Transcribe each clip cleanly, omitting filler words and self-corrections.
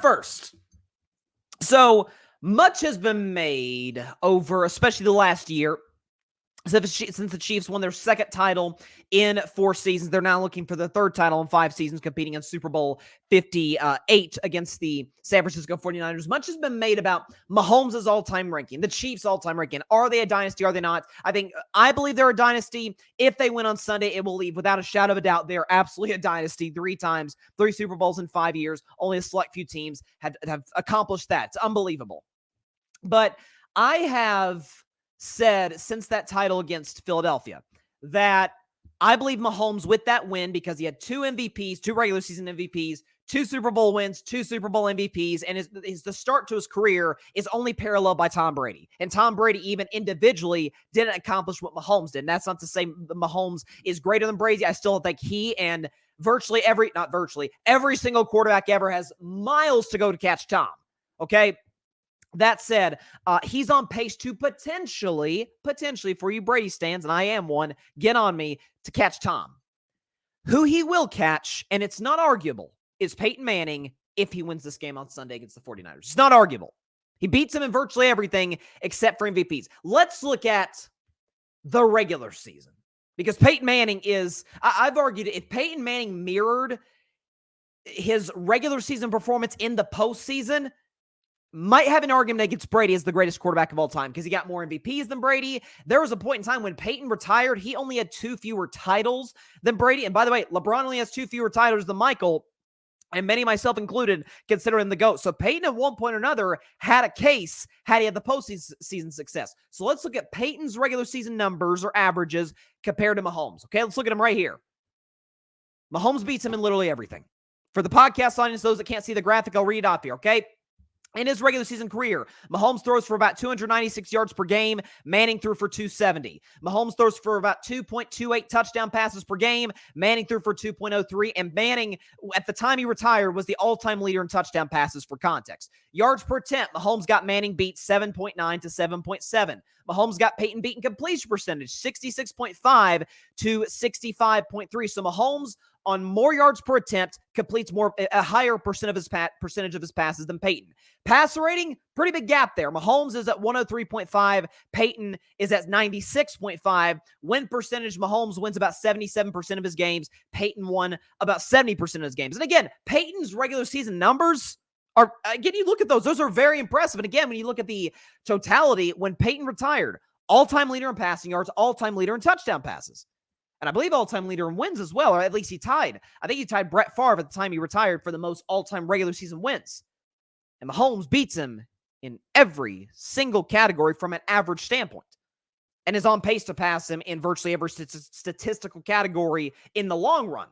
first. So much has been made over, especially the last year, since the Chiefs won their second title in 4 seasons. They're now looking for the third title in 5 seasons, competing in Super Bowl 58 against the San Francisco 49ers. Much has been made about Mahomes' all-time ranking, the Chiefs' all-time ranking. Are they a dynasty? Are they not? I believe they're a dynasty. If they win on Sunday, it will leave without a shadow of a doubt. They're absolutely a dynasty. 3 times, 3 Super Bowls in 5 years. Only a select few teams have accomplished that. It's unbelievable. But I have said since that title against Philadelphia that I believe Mahomes, with that win, because he had 2 MVPs, 2 regular season MVPs, 2 Super Bowl wins, 2 Super Bowl MVPs, and the start to his career is only paralleled by Tom Brady. And Tom Brady, even individually, didn't accomplish what Mahomes did. And that's not to say Mahomes is greater than Brady. I still think he and every single quarterback ever has miles to go to catch Tom. Okay? That said, he's on pace to potentially, for you Brady stans, and I am one, get on me, to catch Tom. Who he will catch, and it's not arguable, is Peyton Manning if he wins this game on Sunday against the 49ers. It's not arguable. He beats him in virtually everything except for MVPs. Let's look at the regular season, because Peyton Manning is, I've argued, if Peyton Manning mirrored his regular season performance in the postseason, might have an argument against Brady as the greatest quarterback of all time because he got more MVPs than Brady. There was a point in time when Peyton retired, he only had 2 fewer titles than Brady. And by the way, LeBron only has 2 fewer titles than Michael, and many, myself included, consider him the GOAT. So Peyton at one point or another had a case had he had the postseason success. So let's look at Peyton's regular season numbers or averages compared to Mahomes. Okay, let's look at him right here. Mahomes beats him in literally everything. For the podcast audience, those that can't see the graphic, I'll read it off here, okay? In his regular season career, Mahomes throws for about 296 yards per game. Manning threw for 270. Mahomes throws for about 2.28 touchdown passes per game. Manning threw for 2.03. And Manning, at the time he retired, was the all-time leader in touchdown passes for context. Yards per attempt, Mahomes got Manning beat 7.9 to 7.7. Mahomes got Peyton beat in completion percentage, 66.5 to 65.3. So Mahomes, on more yards per attempt, completes a higher percentage of his passes than Peyton. Passer rating, pretty big gap there. Mahomes is at 103.5. Peyton is at 96.5. Win percentage, Mahomes wins about 77% of his games. Peyton won about 70% of his games. And again, Peyton's regular season numbers are, again, you look at those. Those are very impressive. And again, when you look at the totality, when Peyton retired, all-time leader in passing yards, all-time leader in touchdown passes. And I believe all-time leader in wins as well, or at least he tied. I think he tied Brett Favre at the time he retired for the most all-time regular season wins. And Mahomes beats him in every single category from an average standpoint and is on pace to pass him in virtually every statistical category in the long run.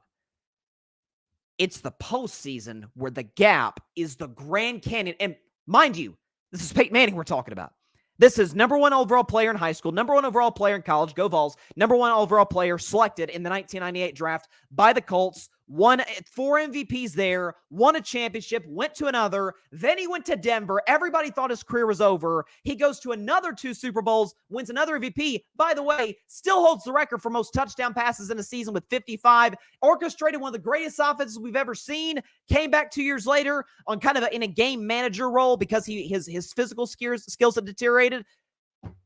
It's the postseason where the gap is the Grand Canyon. And mind you, this is Peyton Manning we're talking about. This is number 1 overall player in high school, number 1 overall player in college, go Vols, number 1 overall player selected in the 1998 draft by the Colts, won 4 MVPs there, won a championship, went to another, then he went to Denver. Everybody thought his career was over. He goes to another 2 Super Bowls, wins another MVP. By the way, still holds the record for most touchdown passes in a season with 55, orchestrated one of the greatest offenses we've ever seen, came back 2 years later on kind of in a game manager role because his physical skills had deteriorated.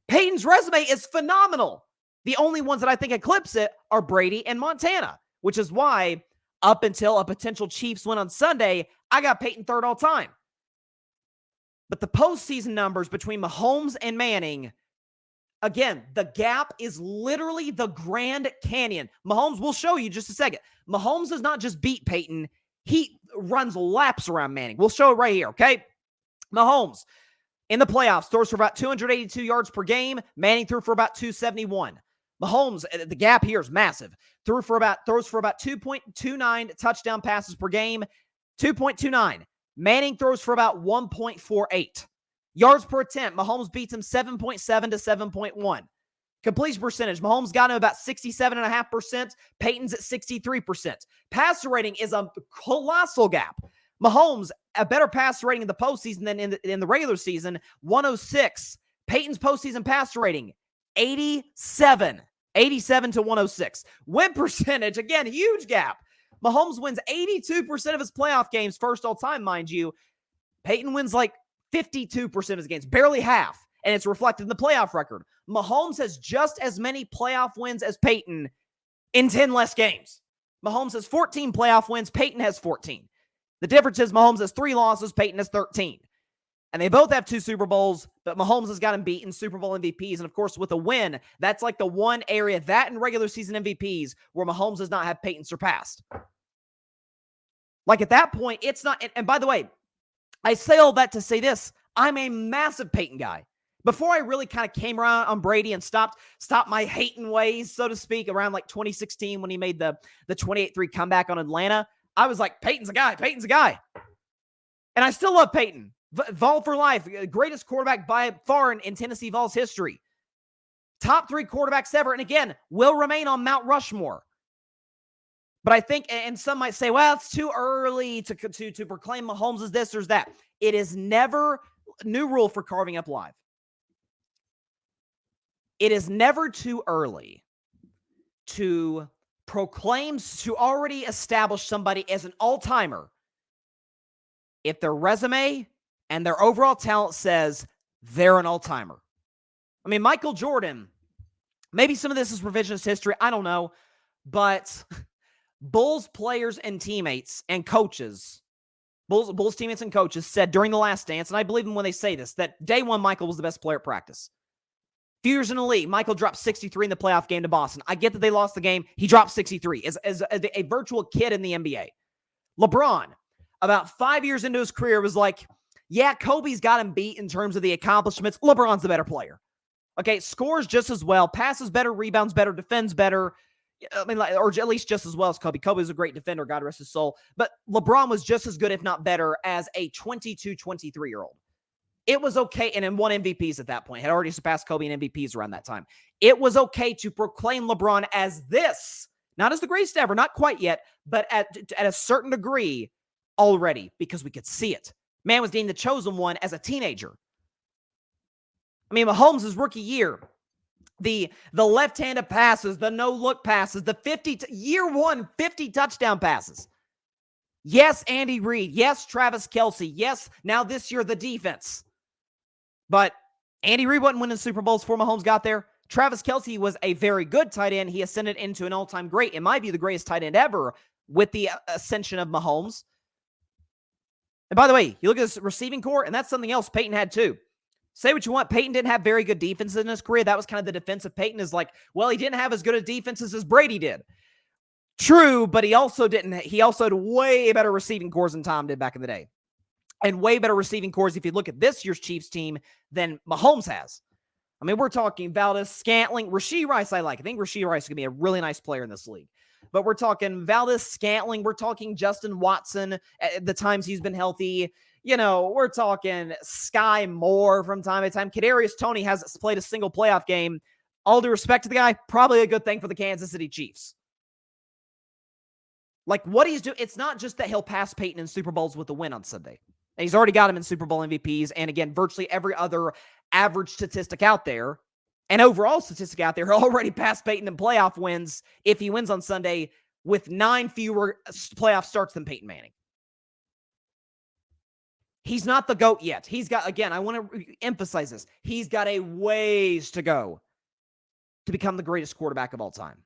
Peyton's resume is phenomenal. The only ones that I think eclipse it are Brady and Montana, which is why up until a potential Chiefs win on Sunday, I got Peyton third all time. But the postseason numbers between Mahomes and Manning, again, the gap is literally the Grand Canyon. Mahomes, will show you just a second. Mahomes does not just beat Peyton. He runs laps around Manning. We'll show it right here, okay? Mahomes, in the playoffs, throws for about 282 yards per game. Manning threw for about 271. Mahomes, the gap here is massive. Throws for about 2.29 touchdown passes per game, 2.29. Manning throws for about 1.48. Yards per attempt, Mahomes beats him 7.7 to 7.1. Completion percentage, Mahomes got him about 67.5%. Peyton's at 63%. Passer rating is a colossal gap. Mahomes, a better passer rating in the postseason than in the regular season, 106. Peyton's postseason passer rating, 87 to 106. Win percentage, again, huge gap. Mahomes wins 82% of his playoff games, first all time, mind you. Peyton wins like 52% of his games, barely half, and it's reflected in the playoff record. Mahomes has just as many playoff wins as Peyton in 10 less games. Mahomes has 14 playoff wins, Peyton has 14. The difference is Mahomes has 3 losses, Peyton has 13. And they both have 2 Super Bowls, but Mahomes has got him beat in Super Bowl MVPs. And of course, with a win, that's like the one area, that and regular season MVPs, where Mahomes does not have Peyton surpassed. Like at that point, it's not. And by the way, I say all that to say this. I'm a massive Peyton guy. Before I really kind of came around on Brady and stopped my hating ways, so to speak, around like 2016 when he made the 28-3 comeback on Atlanta, I was like, Peyton's a guy. Peyton's a guy. And I still love Peyton. Vol for life. Greatest quarterback by far in Tennessee Vol's history. Top 3 quarterbacks ever. And again, will remain on Mount Rushmore. But I think, and some might say, well, it's too early to proclaim Mahomes as this or that. It is never, new rule for Carving Up Live. It is never too early to proclaim, to already establish somebody as an all-timer if their resume and their overall talent says they're an all-timer. I mean, Michael Jordan, maybe some of this is revisionist history, I don't know, but Bulls players and teammates and coaches, Bulls teammates and coaches said during the Last Dance, and I believe them when they say this, that day one Michael was the best player at practice. Few years in the league, Michael dropped 63 in the playoff game to Boston. I get that they lost the game. He dropped 63 as a virtual kid in the NBA. LeBron, about 5 years into his career, was like, yeah, Kobe's got him beat in terms of the accomplishments. LeBron's the better player. Okay, scores just as well, passes better, rebounds better, defends better. I mean, or at least just as well as Kobe. Kobe was a great defender, God rest his soul. But LeBron was just as good, if not better, as a 22, 23-year-old. It was okay, and won MVPs at that point. Had already surpassed Kobe in MVPs around that time. It was okay to proclaim LeBron as this, not as the greatest ever, not quite yet, but at a certain degree already, because we could see it. Man was deemed the chosen one as a teenager. I mean, Mahomes' rookie year, the left-handed passes, the no-look passes, the year one 50 touchdown passes. Yes, Andy Reid. Yes, Travis Kelce. Yes, now this year, the defense. But Andy Reid wasn't winning Super Bowls before Mahomes got there. Travis Kelce was a very good tight end. He ascended into an all-time great. It might be the greatest tight end ever with the ascension of Mahomes. And by the way, you look at this receiving core, and that's something else Peyton had too. Say what you want, Peyton didn't have very good defenses in his career. That was kind of the defense of Peyton, is like, well, he didn't have as good a defenses as Brady did. True, but he also had way better receiving cores than Tom did back in the day. And way better receiving cores if you look at this year's Chiefs team than Mahomes has. I mean, we're talking Valdez-Scantling, Rashee Rice I like. I think Rashee Rice is going to be a really nice player in this league. But we're talking Valdez-Scantling. We're talking Justin Watson at the times he's been healthy. You know, we're talking Sky Moore from time to time. Kadarius Toney hasn't played a single playoff game. All due respect to the guy, probably a good thing for the Kansas City Chiefs. Like what he's doing, it's not just that he'll pass Peyton in Super Bowls with a win on Sunday. And he's already got him in Super Bowl MVPs. And again, virtually every other average statistic out there and overall statistic out there already passed Peyton in playoff wins if he wins on Sunday with 9 fewer playoff starts than Peyton Manning. He's not the GOAT yet. He's got, again, I want to emphasize this. He's got a ways to go to become the greatest quarterback of all time.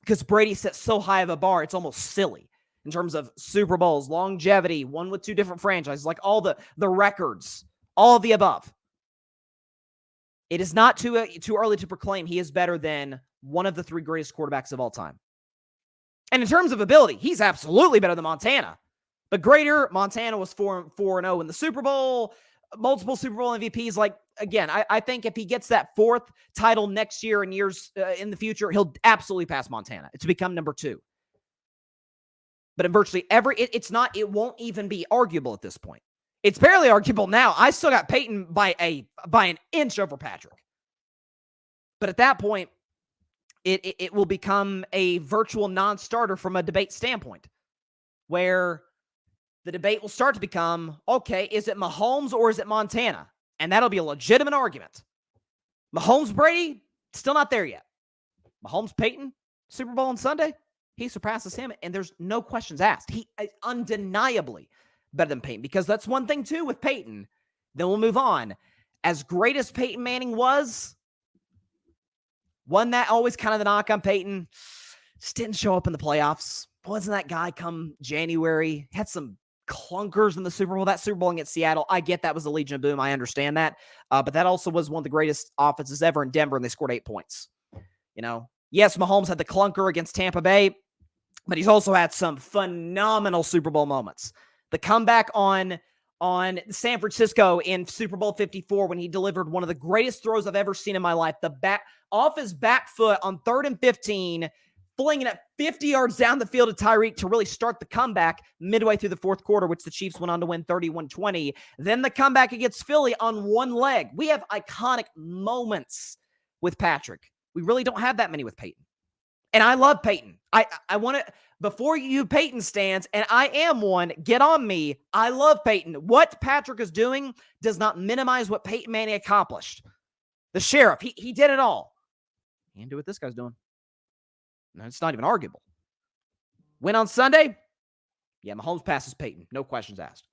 Because Brady set so high of a bar, it's almost silly in terms of Super Bowls, longevity, one with 2 different franchises, like all the records, all of the above. It is not too early to proclaim he is better than one of the 3 greatest quarterbacks of all time. And in terms of ability, he's absolutely better than Montana. But greater, Montana was 4-0 in the Super Bowl, multiple Super Bowl MVPs. Like, again, I think if he gets that 4th title next year and years in the future, he'll absolutely pass Montana to become number 2. But in virtually it won't even be arguable at this point. It's barely arguable now. I still got Peyton by an inch over Patrick. But at that point, it will become a virtual non-starter from a debate standpoint, where the debate will start to become, okay, is it Mahomes or is it Montana? And that'll be a legitimate argument. Mahomes, Brady, still not there yet. Mahomes, Peyton, Super Bowl on Sunday, he surpasses him, and there's no questions asked. He undeniably better than Peyton, because that's one thing too with Peyton. Then we'll move on. As great as Peyton Manning was, one that always kind of the knock on Peyton, just didn't show up in the playoffs. Wasn't that guy come January? Had some clunkers in the Super Bowl. That Super Bowl against Seattle, I get that was the Legion of Boom. I understand that. But that also was one of the greatest offenses ever in Denver, and they scored 8 points. Yes, Mahomes had the clunker against Tampa Bay, but he's also had some phenomenal Super Bowl moments. The comeback on San Francisco in Super Bowl 54 when he delivered one of the greatest throws I've ever seen in my life. The back off his back foot on 3rd and 15, flinging it 50 yards down the field to Tyreek to really start the comeback midway through the fourth quarter, which the Chiefs went on to win 31-20. Then the comeback against Philly on one leg. We have iconic moments with Patrick. We really don't have that many with Peyton. And I love Peyton. I want to, before you Peyton stands, and I am one, get on me. I love Peyton. What Patrick is doing does not minimize what Peyton Manning accomplished. The sheriff, he did it all. He didn't do what this guy's doing. No, it's not even arguable. Win on Sunday? Yeah, Mahomes passes Peyton. No questions asked.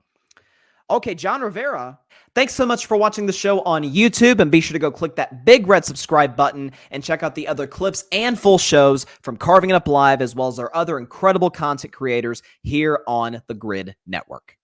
Okay, John Rivera, thanks so much for watching the show on YouTube, and be sure to go click that big red subscribe button and check out the other clips and full shows from Carving It Up Live, as well as our other incredible content creators here on the Grid Network.